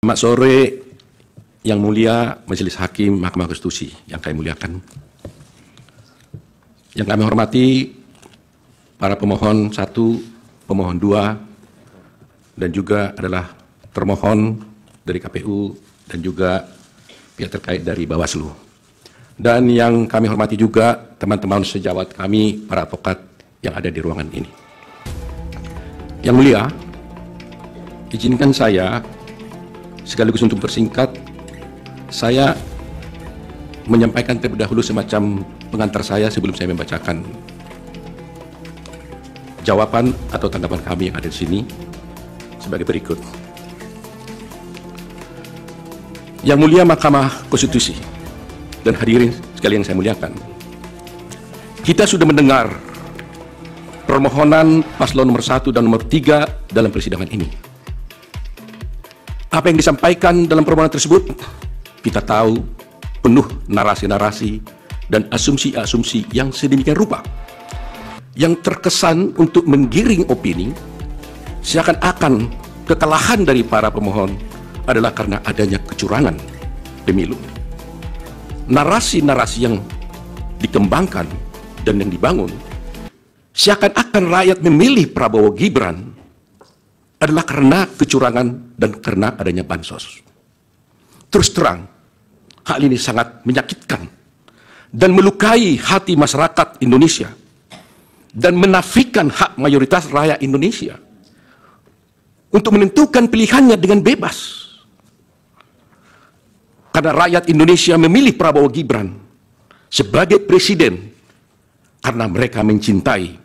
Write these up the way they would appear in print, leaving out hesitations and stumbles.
Selamat sore, Yang Mulia Majelis Hakim Mahkamah Konstitusi yang kami muliakan. Yang kami hormati para pemohon 1, pemohon 2, dan juga adalah termohon dari KPU dan juga pihak terkait dari Bawaslu. Dan yang kami hormati juga teman-teman sejawat kami, para advokat yang ada di ruangan ini. Yang Mulia, izinkan saya sekaligus untuk persingkat, saya menyampaikan terlebih dahulu semacam pengantar saya sebelum saya membacakan jawaban atau tanggapan kami yang ada di sini sebagai berikut. Yang Mulia Mahkamah Konstitusi dan hadirin sekalian yang saya muliakan, kita sudah mendengar permohonan paslon nomor 1 dan nomor 3 dalam persidangan ini. Apa yang disampaikan dalam permohonan tersebut, kita tahu penuh narasi-narasi dan asumsi-asumsi yang sedemikian rupa, yang terkesan untuk menggiring opini, seakan-akan kekalahan dari para pemohon adalah karena adanya kecurangan pemilu. Narasi-narasi yang dikembangkan dan yang dibangun, seakan-akan rakyat memilih Prabowo Gibran adalah karena kecurangan dan karena adanya bansos. Terus terang, hal ini sangat menyakitkan dan melukai hati masyarakat Indonesia dan menafikan hak mayoritas rakyat Indonesia untuk menentukan pilihannya dengan bebas. Karena rakyat Indonesia memilih Prabowo Gibran sebagai presiden karena mereka mencintai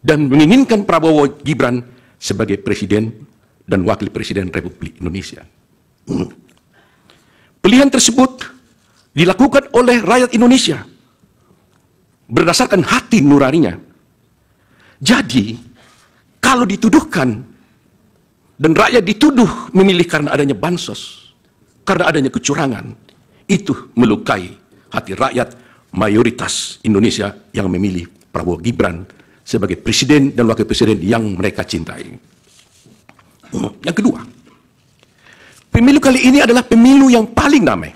dan menginginkan Prabowo Gibran sebagai presiden dan wakil presiden Republik Indonesia. Pilihan tersebut dilakukan oleh rakyat Indonesia berdasarkan hati nuraninya. Jadi, kalau dituduhkan dan rakyat dituduh memilih karena adanya bansos, karena adanya kecurangan, itu melukai hati rakyat mayoritas Indonesia yang memilih Prabowo Gibran sebagai presiden dan wakil presiden yang mereka cintai. Yang kedua, pemilu kali ini adalah pemilu yang paling damai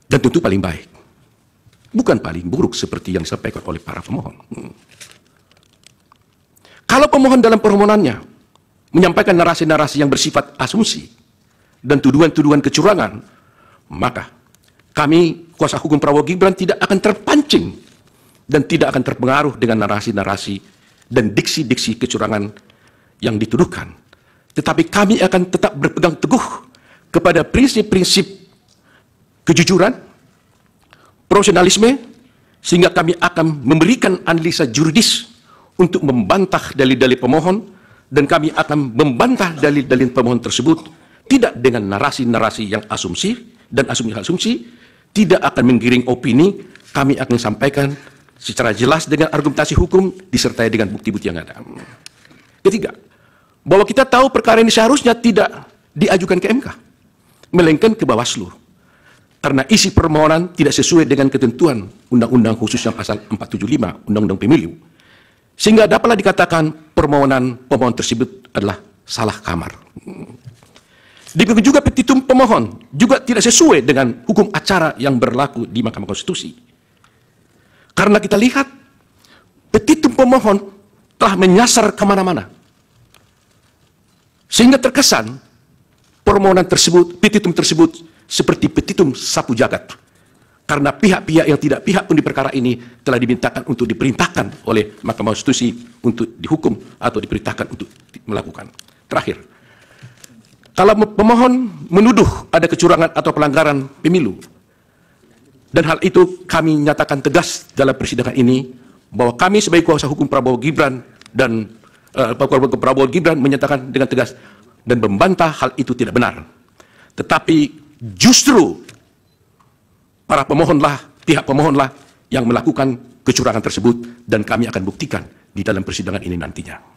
dan tentu paling baik, bukan paling buruk seperti yang disampaikan oleh para pemohon. Kalau pemohon dalam permohonannya menyampaikan narasi-narasi yang bersifat asumsi dan tuduhan-tuduhan kecurangan, maka kami, kuasa hukum Prabowo Gibran, tidak akan terpancing dan tidak akan terpengaruh dengan narasi-narasi dan diksi-diksi kecurangan yang dituduhkan. Tetapi kami akan tetap berpegang teguh kepada prinsip-prinsip kejujuran, profesionalisme, sehingga kami akan memberikan analisa juridis untuk membantah dalil-dalil pemohon, dan kami akan membantah dalil-dalil pemohon tersebut tidak dengan narasi-narasi yang asumsi dan asumsi-asumsi, tidak akan menggiring opini. Kami akan sampaikan secara jelas dengan argumentasi hukum disertai dengan bukti-bukti yang ada. Ketiga, bahwa kita tahu perkara ini seharusnya tidak diajukan ke MK, melainkan ke Bawaslu, karena isi permohonan tidak sesuai dengan ketentuan Undang-Undang khusus yang pasal 475 Undang-Undang Pemilu, sehingga dapatlah dikatakan permohonan pemohon tersebut adalah salah kamar. Demikian juga petitum pemohon juga tidak sesuai dengan hukum acara yang berlaku di Mahkamah Konstitusi. Karena kita lihat petitum pemohon telah menyasar kemana-mana, sehingga terkesan permohonan tersebut, petitum tersebut seperti petitum sapu jagat. Karena pihak-pihak yang tidak pihak pun di perkara ini telah dimintakan untuk diperintahkan oleh Mahkamah Konstitusi untuk dihukum atau diperintahkan untuk melakukan. Terakhir, kalau pemohon menuduh ada kecurangan atau pelanggaran pemilu, dan hal itu kami nyatakan tegas dalam persidangan ini, bahwa kami sebagai kuasa hukum Prabowo Gibran dan Prabowo Gibran menyatakan dengan tegas dan membantah hal itu tidak benar. Tetapi justru para pemohonlah, pihak pemohonlah yang melakukan kecurangan tersebut, dan kami akan buktikan di dalam persidangan ini nantinya.